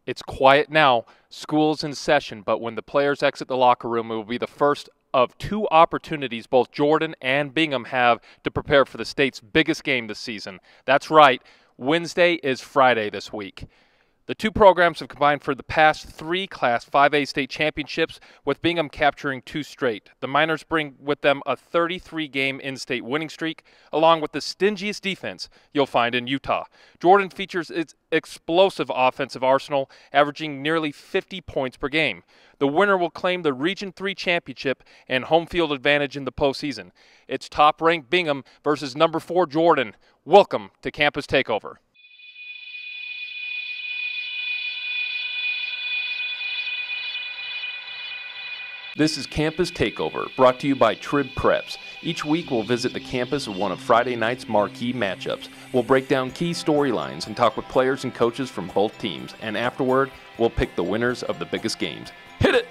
It's quiet now. School's in session, but when the players exit the locker room, it will be the first of two opportunities both Jordan and Bingham have to prepare for the state's biggest game this season. That's right, Wednesday is Friday this week. The two programs have combined for the past three Class 5A state championships, with Bingham capturing two straight. The Miners bring with them a 33-game in-state winning streak, along with the stingiest defense you'll find in Utah. Jordan features its explosive offensive arsenal, averaging nearly 50 points per game. The winner will claim the Region 3 championship and home field advantage in the postseason. It's top-ranked Bingham versus number 4 Jordan. Welcome to Campus Takeover. This is Campus Takeover, brought to you by Trib Preps. Each week we'll visit the campus of one of Friday night's marquee matchups. We'll break down key storylines and talk with players and coaches from both teams. And afterward, we'll pick the winners of the biggest games. Hit it!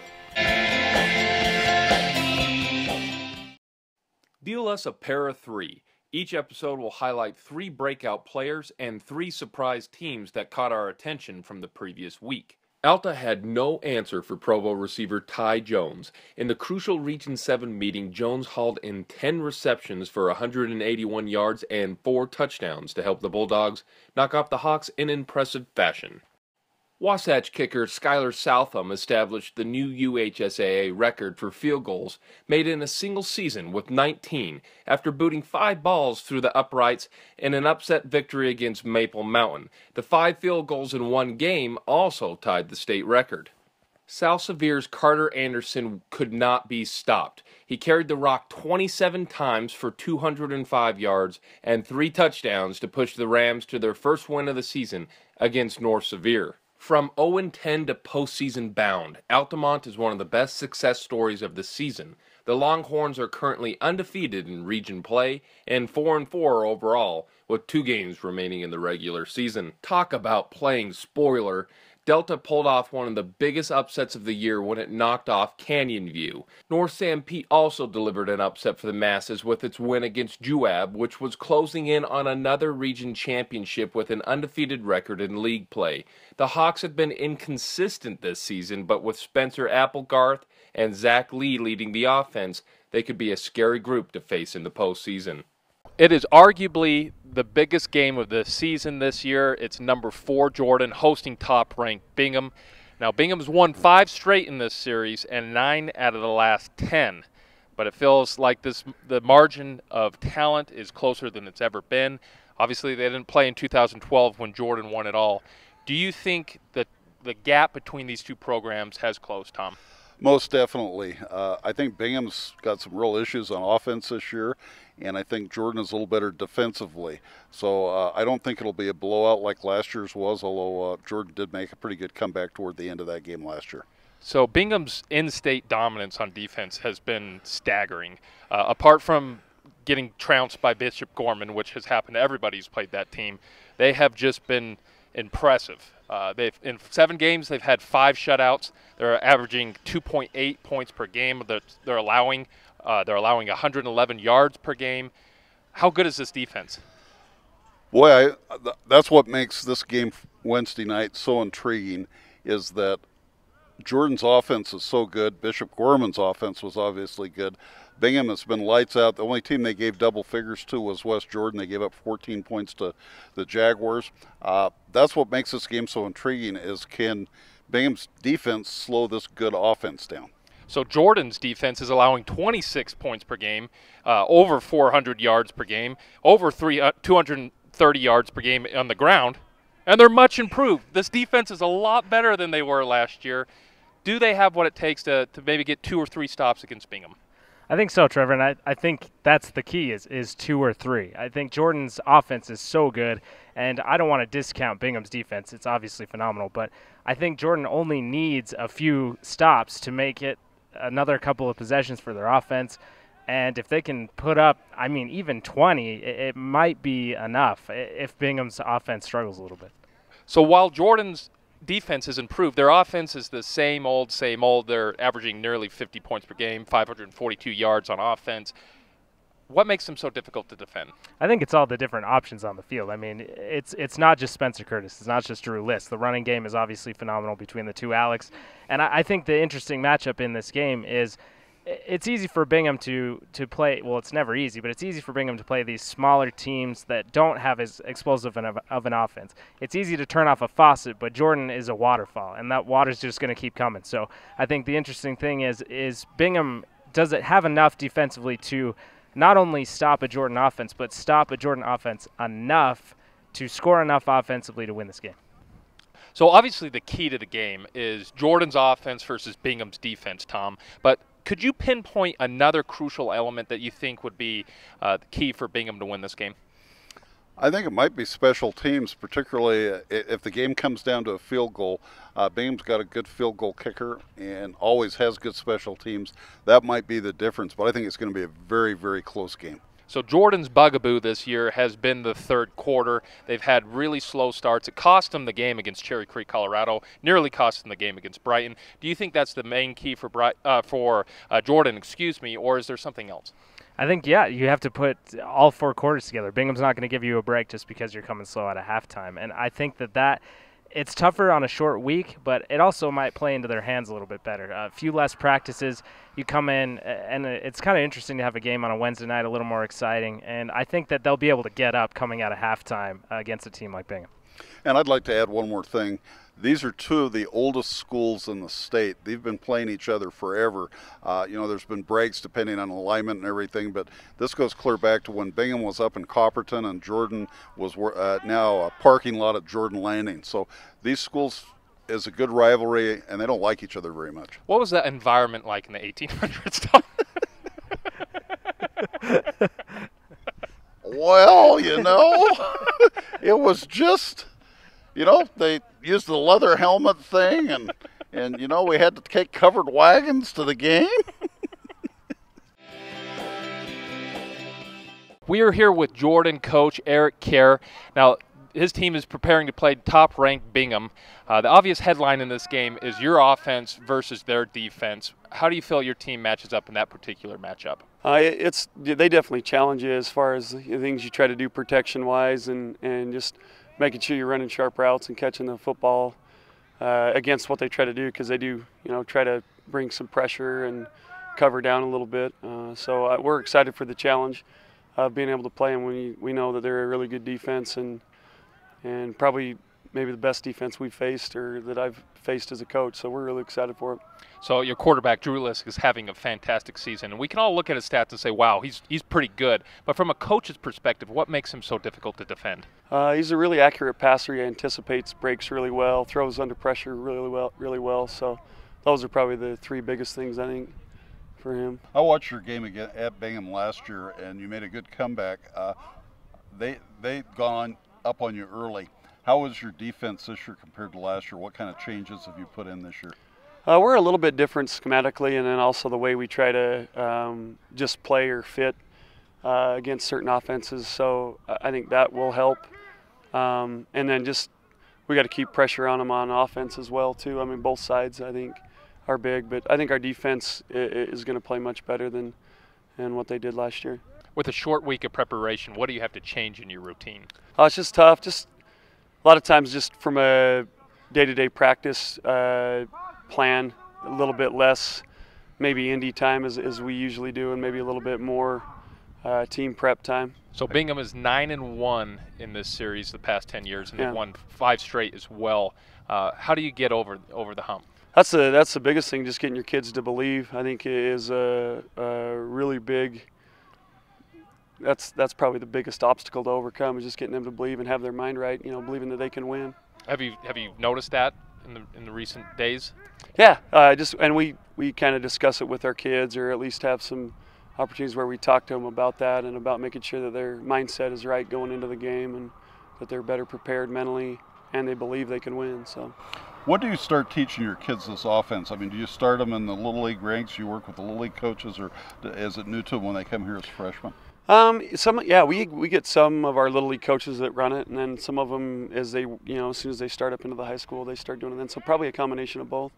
Deal us a pair of three. Each episode will highlight three breakout players and three surprise teams that caught our attention from the previous week. Alta had no answer for Provo receiver Ty Jones. In the crucial Region 7 meeting, Jones hauled in 10 receptions for 181 yards and 4 touchdowns to help the Bulldogs knock off the Hawks in impressive fashion. Wasatch kicker Skylar Southam established the new UHSAA record for field goals made in a single season with 19 after booting 5 balls through the uprights in an upset victory against Maple Mountain. The 5 field goals in one game also tied the state record. South Severe's Carter Anderson could not be stopped. He carried the rock 27 times for 205 yards and 3 touchdowns to push the Rams to their first win of the season against North Severe. From 0-10 to postseason bound, Altamont is one of the best success stories of the season. The Longhorns are currently undefeated in region play and 4-4 overall, with 2 games remaining in the regular season. Talk about playing spoiler. Delta pulled off one of the biggest upsets of the year when it knocked off Canyon View. North San Pete also delivered an upset for the masses with its win against Juab, which was closing in on another region championship with an undefeated record in league play. The Hawks have been inconsistent this season, but with Spencer Applegarth and Zach Lee leading the offense, they could be a scary group to face in the postseason. It is arguably the biggest game of the season this year. It's number 4 Jordan hosting top-ranked Bingham. Now, Bingham's won 5 straight in this series and 9 out of the last 10. But it feels like the margin of talent is closer than it's ever been. Obviously, they didn't play in 2012 when Jordan won it all. Do you think that the gap between these two programs has closed, Tom? Most definitely. I think Bingham's got some real issues on offense this year, and I think Jordan is a little better defensively. So I don't think it'll be a blowout like last year's was, although Jordan did make a pretty good comeback toward the end of that game last year. So Bingham's in-state dominance on defense has been staggering. Apart from getting trounced by Bishop Gorman, which has happened to everybody who's played that team, they have just been impressive. In 7 games, they've had 5 shutouts. They're averaging 2.8 points per game. They're allowing 111 yards per game. How good is this defense? Boy, that's what makes this game Wednesday night so intriguing, is that Jordan's offense is so good. Bishop Gorman's offense was obviously good. Bingham has been lights out. The only team they gave double figures to was West Jordan. They gave up 14 points to the Jaguars. That's what makes this game so intriguing, is can Bingham's defense slow this good offense down? So Jordan's defense is allowing 26 points per game, over 400 yards per game, over 230 yards per game on the ground, and they're much improved. This defense is a lot better than they were last year. Do they have what it takes to maybe get 2 or 3 stops against Bingham? I think so, Trevor, and I think that's the key is 2 or 3. I think Jordan's offense is so good, and I don't want to discount Bingham's defense. It's obviously phenomenal, but I think Jordan only needs a few stops to make it another couple of possessions for their offense, and if they can put up, even 20, it might be enough if Bingham's offense struggles a little bit. So while Jordan's defense has improved, their offense is the same old. They're averaging nearly 50 points per game, 542 yards on offense. What makes them so difficult to defend? I think it's all the different options on the field. I mean, it's not just Spencer Curtis. It's not just Drew Liss. The running game is obviously phenomenal between the two Alex. And I think the interesting matchup in this game is it's easy for Bingham to play. Well, it's never easy, but it's easy for Bingham to play these smaller teams that don't have as explosive of an offense. It's easy to turn off a faucet, but Jordan is a waterfall, and that water's just going to keep coming. So I think the interesting thing is Bingham does it have enough defensively to not only stop a Jordan offense, but stop a Jordan offense enough to score enough offensively to win this game. So obviously the key to the game is Jordan's offense versus Bingham's defense, Tom. But could you pinpoint another crucial element that you think would be the key for Bingham to win this game? I think it might be special teams, particularly if the game comes down to a field goal. Bingham's got a good field goal kicker and always has good special teams. That might be the difference, but I think it's going to be a very, very close game. So Jordan's bugaboo this year has been the third quarter. They've had really slow starts. It cost them the game against Cherry Creek, Colorado. Nearly cost them the game against Brighton. Do you think that's the main key for Jordan, or is there something else? I think, yeah, you have to put all four quarters together. Bingham's not going to give you a break just because you're coming slow at a halftime. And I think that it's tougher on a short week, but it also might play into their hands a little bit better. A few less practices, you come in, and it's kind of interesting to have a game on a Wednesday night, a little more exciting. And I think that they'll be able to get up coming out of halftime against a team like Bingham. And I'd like to add one more thing. These are two of the oldest schools in the state. They've been playing each other forever. There's been breaks depending on alignment and everything, but this goes clear back to when Bingham was up in Copperton and Jordan was now a parking lot at Jordan Landing. So these schools is a good rivalry, and they don't like each other very much. What was that environment like in the 1800s, Tom? Well, it was just... they used the leather helmet thing, and we had to take covered wagons to the game. We are here with Jordan coach Eric Kerr. Now, his team is preparing to play top-ranked Bingham. The obvious headline in this game is your offense versus their defense. How do you feel your team matches up in that particular matchup? They definitely challenge you as far as the things you try to do protection-wise and just making sure you're running sharp routes and catching the football against what they try to do, because they do, try to bring some pressure and cover down a little bit. So we're excited for the challenge of being able to play them when we know that they're a really good defense and probably maybe the best defense we've faced or that I've faced as a coach. So we're really excited for it. So your quarterback, Drew Liss, is having a fantastic season. And we can all look at his stats and say, wow, he's pretty good. But from a coach's perspective, what makes him so difficult to defend? He's a really accurate passer. He anticipates breaks really well, throws under pressure really well. So those are probably the three biggest things, I think, for him. I watched your game again at Bingham last year, and you made a good comeback. They'd gone up on you early. How was your defense this year compared to last year? What kind of changes have you put in this year? We're a little bit different schematically, and then also the way we try to just play or fit against certain offenses. So I think that will help. And then just we got to keep pressure on them on offense as well too. I mean, both sides I think are big, but I think our defense is going to play much better than what they did last year. With a short week of preparation, what do you have to change in your routine? It's just tough. Just a lot of times, just from a day-to-day practice plan, a little bit less maybe indie time as we usually do, and maybe a little bit more team prep time. So Bingham is 9-1 in this series the past 10 years, and Yeah. they've won 5 straight as well. How do you get over the hump? That's the biggest thing, just getting your kids to believe. I think it is a really big. That's probably the biggest obstacle to overcome, is just getting them to believe and have their mind right. Believing that they can win. Have you noticed that in the recent days? Yeah, and we kind of discuss it with our kids, or at least have some opportunities where we talk to them about that and about making sure that their mindset is right going into the game and that they're better prepared mentally and they believe they can win. So. When do you start teaching your kids this offense? I mean, do you start them in the Little League ranks? You work with the Little League coaches, or is it new to them when they come here as freshmen? We get some of our Little League coaches that run it, and then some of them as they, as soon as they start up into the high school, they start doing it then. So probably a combination of both.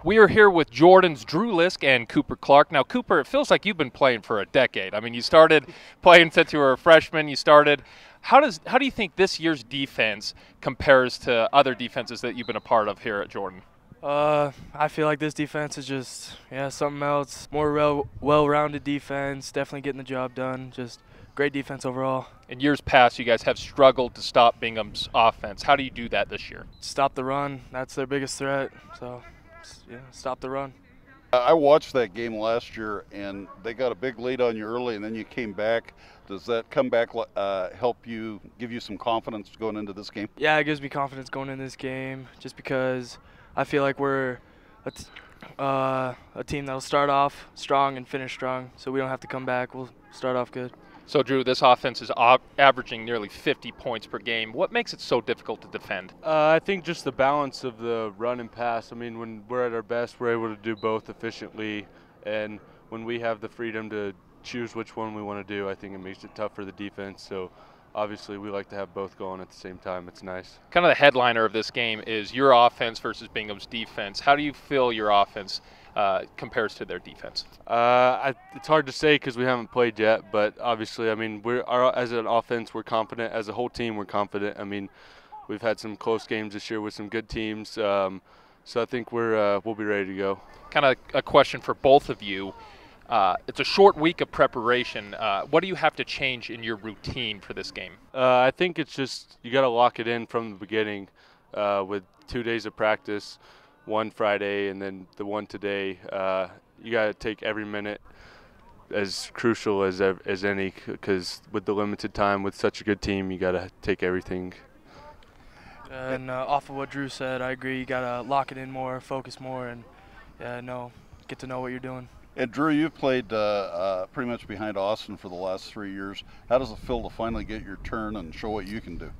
We are here with Jordan's Drew Lisk and Cooper Clark. Now, Cooper, it feels like you've been playing for a decade. I mean, you started playing since you were a freshman. How do you think this year's defense compares to other defenses that you've been a part of here at Jordan? I feel like this defense is just, something else. More well-rounded defense, definitely getting the job done. Just great defense overall. In years past, you guys have struggled to stop Bingham's offense. How do you do that this year? Stop the run. That's their biggest threat. So, stop the run. I watched that game last year, and they got a big lead on you early, and then you came back. Does that comeback help you, give you some confidence going into this game? Yeah, it gives me confidence going into this game just because I feel like we're a team that'll start off strong and finish strong, so we don't have to come back. We'll start off good. So, Drew, this offense is averaging nearly 50 points per game. What makes it so difficult to defend? I think just the balance of the run and pass. I mean, when we're at our best, we're able to do both efficiently, and when we have the freedom to choose which one we want to do, I think it makes it tough for the defense. So obviously we like to have both going at the same time. It's nice. Kind of the headliner of this game is your offense versus Bingham's defense. How do you feel your offense compares to their defense? It's hard to say because we haven't played yet, but obviously, I mean, as an offense, we're confident. As a whole team, we're confident. I mean, we've had some close games this year with some good teams, so I think we'll be ready to go. Kind of a question for both of you. It's a short week of preparation. What do you have to change in your routine for this game? I think it's just you got to lock it in from the beginning with 2 days of practice, one Friday and then the one today. You got to take every minute as crucial as any, because with the limited time with such a good team, you got to take everything. And off of what Drew said, I agree. You got to lock it in more, focus more, and get to know what you're doing. And Drew, you've played pretty much behind Austin for the last 3 years. How does it feel to finally get your turn and show what you can do?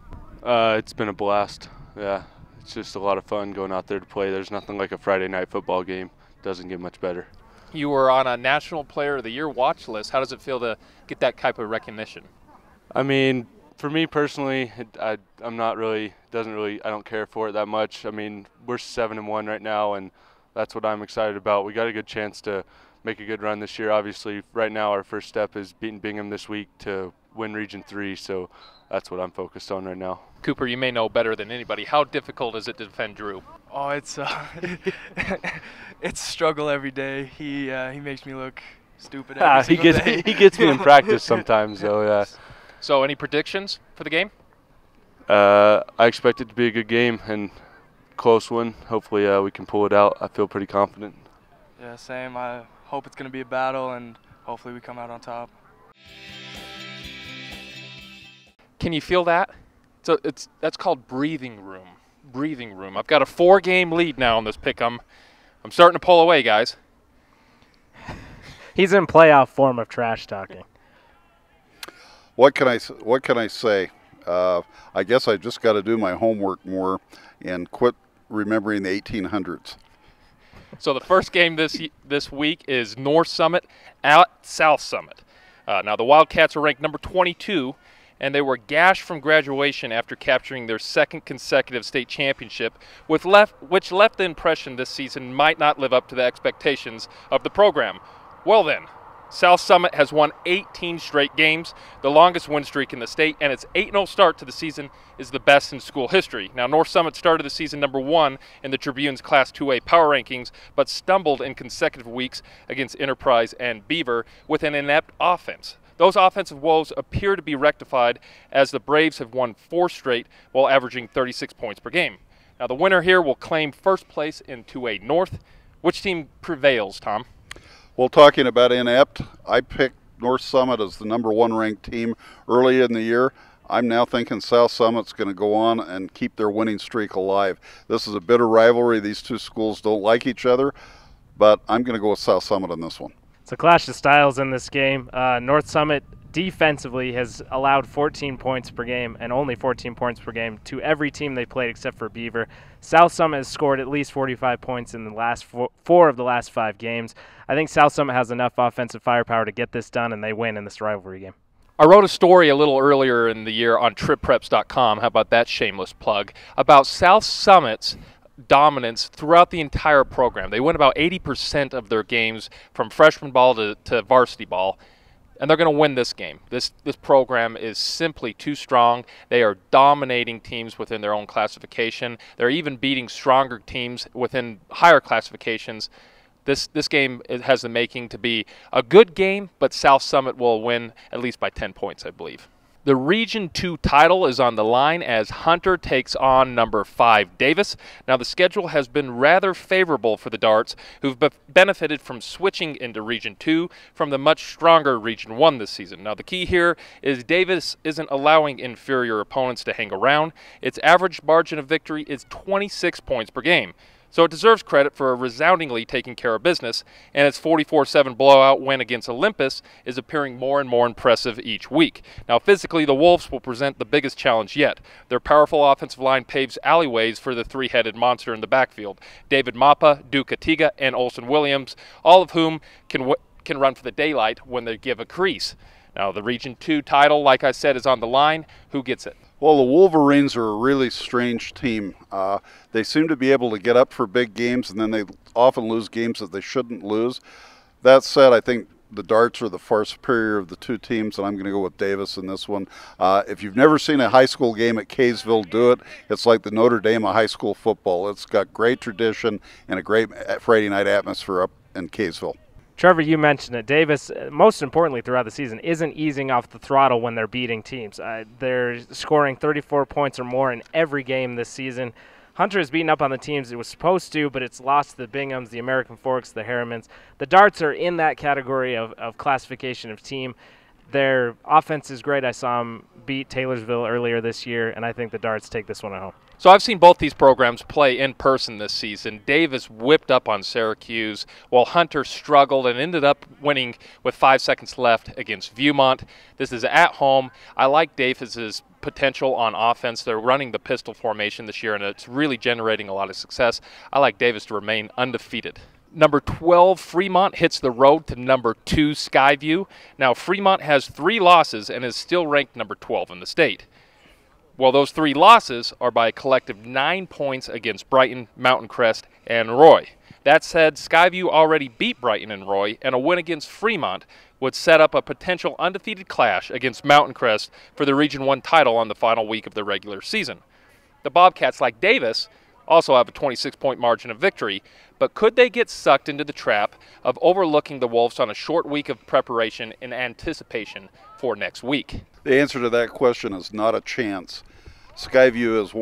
It's been a blast. Yeah, it's just a lot of fun going out there to play. There's nothing like a Friday night football game. Doesn't get much better. You were on a National Player of the Year watch list. How does it feel to get that type of recognition? I mean, for me personally, I don't care for it that much. I mean, we're 7-1 right now, and that's what I'm excited about. We got a good chance to make a good run this year. Obviously, right now our first step is beating Bingham this week to win Region 3, so that's what I'm focused on right now. Cooper, you may know better than anybody. How difficult is it to defend Drew? Oh, it's it's a struggle every day. He makes me look stupid every single day. He gets me in practice sometimes, though. Yeah. So, any predictions for the game? I expect it to be a good game and close one. Hopefully, we can pull it out. I feel pretty confident. Yeah, same. I hope it's going to be a battle, and hopefully we come out on top. Can you feel that? So that's called breathing room. Breathing room. I've got a 4-game lead now on this pick'em. I'm starting to pull away, guys. He's in playoff form of trash talking. What can I say? I guess I just got to do my homework more and quit remembering the 1800s. So the first game this week is North Summit at South Summit. Now the Wildcats are ranked number 22, and they were gashed from graduation after capturing their second consecutive state championship, which left the impression this season might not live up to the expectations of the program. Well then, South Summit has won 18 straight games, the longest win streak in the state, and its 8-0 start to the season is the best in school history. Now, North Summit started the season number 1 in the Tribune's Class 2A power rankings, but stumbled in consecutive weeks against Enterprise and Beaver with an inept offense. Those offensive woes appear to be rectified as the Braves have won 4 straight while averaging 36 points per game. Now, the winner here will claim first place in 2A North. Which team prevails, Tom? Well, talking about inept, I picked North Summit as the number 1 ranked team early in the year. I'm now thinking South Summit's going to go on and keep their winning streak alive. This is a bitter rivalry. These two schools don't like each other, but I'm going to go with South Summit on this one. It's a clash of styles in this game. North Summit defensively has allowed 14 points per game and only 14 points per game to every team they played except for Beaver. South Summit has scored at least 45 points in the last four of the last 5 games. I think South Summit has enough offensive firepower to get this done, and they win in this rivalry game. I wrote a story a little earlier in the year on trippreps.com, how about that shameless plug, about South Summit's dominance throughout the entire program. They win about 80% of their games from freshman ball to varsity ball, and they're going to win this game. This program is simply too strong. They are dominating teams within their own classification. They're even beating stronger teams within higher classifications. This game has the making to be a good game, but South Summit will win at least by 10 points, I believe. The Region 2 title is on the line as Hunter takes on number 5 Davis. Now, the schedule has been rather favorable for the Darts, who've benefited from switching into Region 2 from the much stronger Region 1 this season. Now, the key here is Davis isn't allowing inferior opponents to hang around. Its average margin of victory is 26 points per game. So it deserves credit for resoundingly taking care of business, and its 44-7 blowout win against Olympus is appearing more and more impressive each week. Now, physically, the Wolves will present the biggest challenge yet. Their powerful offensive line paves alleyways for the three-headed monster in the backfield. David Mappa, Duke Atiga, and Olson Williams, all of whom can run for the daylight when they give a crease. Now, the Region 2 title, like I said, is on the line. Who gets it? Well, the Wolverines are a really strange team. They seem to be able to get up for big games, and then they often lose games that they shouldn't lose. That said, I think the Darts are the far superior of the two teams, and I'm going to go with Davis in this one. If you've never seen a high school game at Kaysville, do it. It's like the Notre Dame of high school football. It's got great tradition and a great Friday night atmosphere up in Kaysville. Trevor, you mentioned it. Davis, most importantly throughout the season, isn't easing off the throttle when they're beating teams. They're scoring 34 points or more in every game this season. Hunter has beaten up on the teams it was supposed to, but it's lost to the Binghams, the American Forks, the Harrimans. The Darts are in that category of classification of team. Their offense is great. I saw them beat Taylorsville earlier this year, and I think the Darts take this one at home. So I've seen both these programs play in person this season. Davis whipped up on Syracuse, while Hunter struggled and ended up winning with 5 seconds left against Viewmont. This is at home. I like Davis's potential on offense. They're running the pistol formation this year, and it's really generating a lot of success. I like Davis to remain undefeated. Number 12, Fremont, hits the road to number 2, Skyview. Now, Fremont has 3 losses and is still ranked number 12 in the state. Well, those 3 losses are by a collective 9 points against Brighton, Mountain Crest, and Roy. That said, Skyview already beat Brighton and Roy, and a win against Fremont would set up a potential undefeated clash against Mountain Crest for the Region 1 title on the final week of the regular season. The Bobcats, like Davis, also have a 26-point margin of victory, but could they get sucked into the trap of overlooking the Wolves on a short week of preparation in anticipation for next week? The answer to that question is not a chance. Skyview is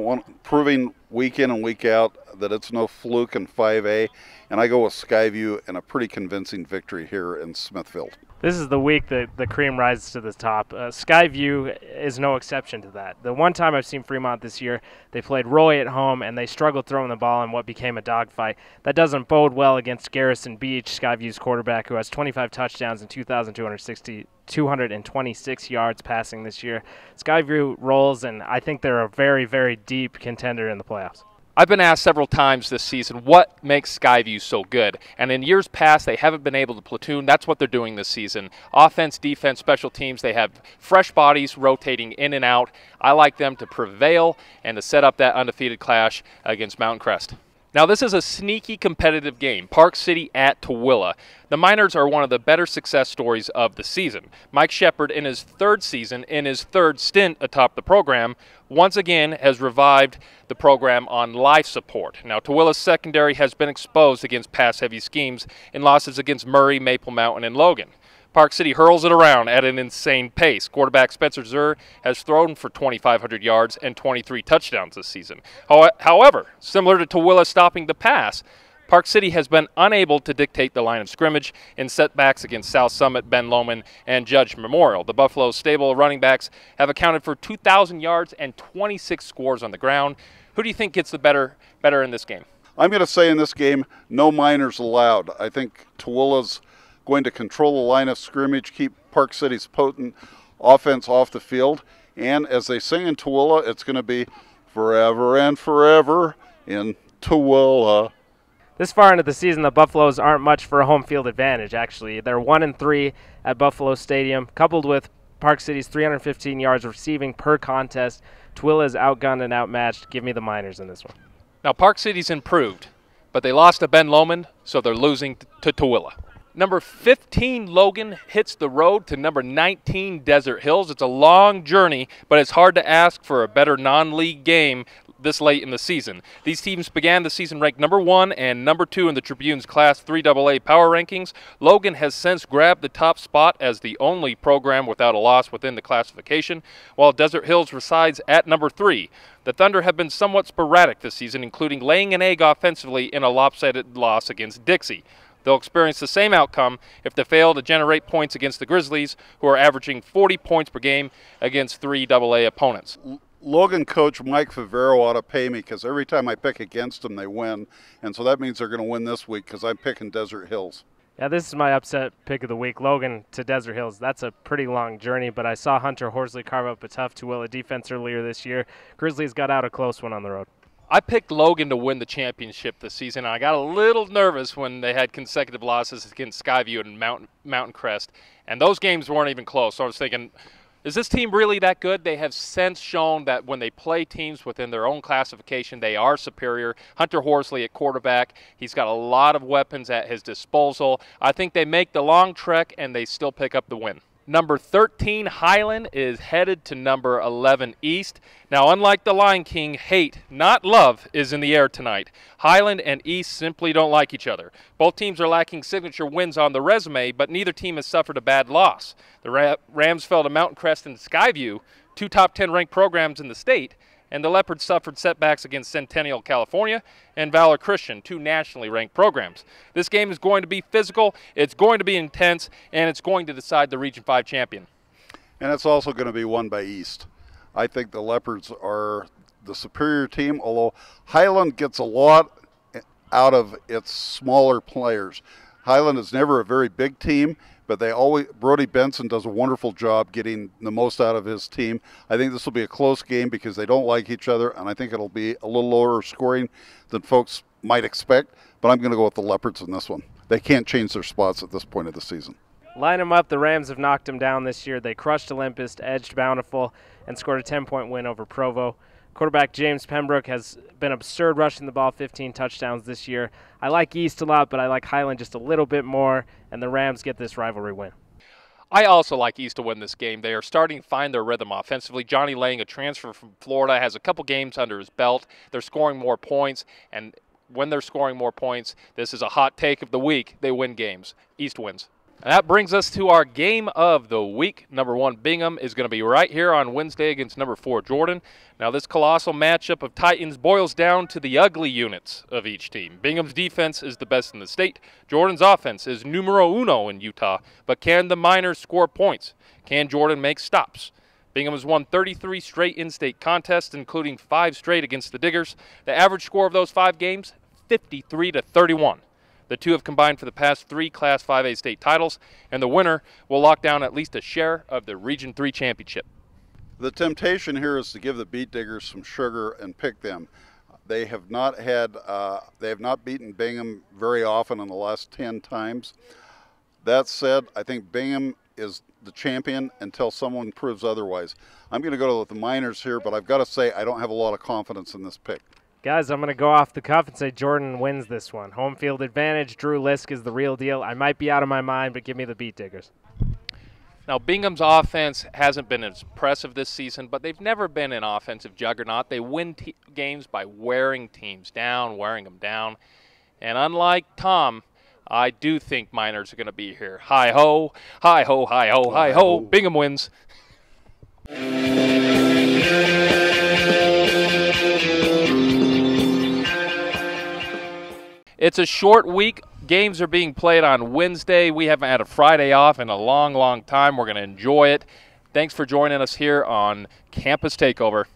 proving week in and week out that it's no fluke in 5A, and I go with Skyview and a pretty convincing victory here in Smithfield. This is the week that the cream rises to the top. Skyview is no exception to that. The one time I've seen Fremont this year, they played Roy at home, and they struggled throwing the ball in what became a dogfight. That doesn't bode well against Garrison Beach, Skyview's quarterback, who has 25 touchdowns and 226 yards passing this year. Skyview rolls, and I think they're a very, very deep contender in the playoffs. I've been asked several times this season what makes Skyview so good, and in years past they haven't been able to platoon. That's what they're doing this season. Offense, defense, special teams, they have fresh bodies rotating in and out. I like them to prevail and to set up that undefeated clash against Mountain Crest. Now, this is a sneaky competitive game, Park City at Tooele. The Miners are one of the better success stories of the season. Mike Shepard, in his 3rd season, in his 3rd stint atop the program, once again has revived the program on life support. Now, Tooele's secondary has been exposed against pass-heavy schemes in losses against Murray, Maple Mountain, and Logan. Park City hurls it around at an insane pace. Quarterback Spencer Zur has thrown for 2,500 yards and 23 touchdowns this season. However, similar to Tooele stopping the pass, Park City has been unable to dictate the line of scrimmage in setbacks against South Summit, Ben Lomond, and Judge Memorial. The Buffalo's stable of running backs have accounted for 2,000 yards and 26 scores on the ground. Who do you think gets the better in this game? I'm going to say in this game, no Miners allowed. I think Tooele's going to control the line of scrimmage, keep Park City's potent offense off the field, and as they sing in Tooele, it's going to be forever and forever in Tooele. This far into the season, the Buffaloes aren't much for a home field advantage, actually. They're 1-3 at Buffalo Stadium, coupled with Park City's 315 yards receiving per contest. Tooele is outgunned and outmatched. Give me the Miners in this one. Now, Park City's improved, but they lost to Ben Lomond, so they're losing to Tooele. Number 15, Logan, hits the road to number 19, Desert Hills. It's a long journey, but it's hard to ask for a better non-league game this late in the season. These teams began the season ranked number 1 and number 2 in the Tribune's Class 3AA power rankings. Logan has since grabbed the top spot as the only program without a loss within the classification, while Desert Hills resides at number 3. The Thunder have been somewhat sporadic this season, including laying an egg offensively in a lopsided loss against Dixie. They'll experience the same outcome if they fail to generate points against the Grizzlies, who are averaging 40 points per game against 3AA opponents. Logan coach Mike Favero ought to pay me because every time I pick against them, they win. And so that means they're going to win this week because I'm picking Desert Hills. Yeah, this is my upset pick of the week. Logan to Desert Hills. That's a pretty long journey, but I saw Hunter Horsley carve up a tough Tooele defense earlier this year. Grizzlies got out a close one on the road. I picked Logan to win the championship this season, and I got a little nervous when they had consecutive losses against Skyview and Mountain Crest, and those games weren't even close. So I was thinking, is this team really that good? They have since shown that when they play teams within their own classification, they are superior. Hunter Horsley at quarterback, he's got a lot of weapons at his disposal. I think they make the long trek, and they still pick up the win. Number 13, Highland, is headed to number 11, East. Now, unlike the Lion King, hate, not love, is in the air tonight. Highland and East simply don't like each other. Both teams are lacking signature wins on the resume, but neither team has suffered a bad loss. The Rams fell to Mountain Crest and Skyview, 2 top 10 ranked programs in the state, and the Leopards suffered setbacks against Centennial, California, and Valor Christian, 2 nationally ranked programs. This game is going to be physical, it's going to be intense, and it's going to decide the Region 5 champion. And it's also going to be won by East. I think the Leopards are the superior team, although Highland gets a lot out of its smaller players. Highland is never a very big team, but Brody Benson does a wonderful job getting the most out of his team. I think this will be a close game because they don't like each other, and I think it'll be a little lower scoring than folks might expect, but I'm going to go with the Leopards in this one. They can't change their spots at this point of the season. Line them up. The Rams have knocked them down this year. They crushed Olympus, edged Bountiful, and scored a 10-point win over Provo. Quarterback James Pembroke has been absurd rushing the ball, 15 touchdowns this year. I like East a lot, but I like Highland just a little bit more, and the Rams get this rivalry win. I also like East to win this game. They are starting to find their rhythm offensively. Johnny Lang, a transfer from Florida, has a couple games under his belt. They're scoring more points, and when they're scoring more points, this is a hot take of the week, they win games. East wins. And that brings us to our game of the week. Number 1, Bingham, is going to be right here on Wednesday against number 4, Jordan. Now, this colossal matchup of Titans boils down to the ugly units of each team. Bingham's defense is the best in the state. Jordan's offense is numero uno in Utah. But can the Miners score points? Can Jordan make stops? Bingham has won 33 straight in-state contests, including 5 straight against the Diggers. The average score of those 5 games, 53-31. The two have combined for the past 3 Class 5A state titles, and the winner will lock down at least a share of the Region 3 championship. The temptation here is to give the Beetdiggers some sugar and pick them. They have not beaten Bingham very often in the last 10 times. That said, I think Bingham is the champion until someone proves otherwise. I'm going to go with the Miners here, but I've got to say I don't have a lot of confidence in this pick. Guys, I'm going to go off the cuff and say Jordan wins this one. Home field advantage. Drew Lisk is the real deal. I might be out of my mind, but give me the Beetdiggers. Now, Bingham's offense hasn't been as impressive this season, but they've never been an offensive juggernaut. They win games by wearing teams down, wearing them down. And unlike Tom, I do think Miners are going to be here. Hi-ho, hi-ho, hi-ho, hi-ho. Bingham wins. It's a short week. Games are being played on Wednesday. We haven't had a Friday off in a long, long time. We're going to enjoy it. Thanks for joining us here on Campus Takeover.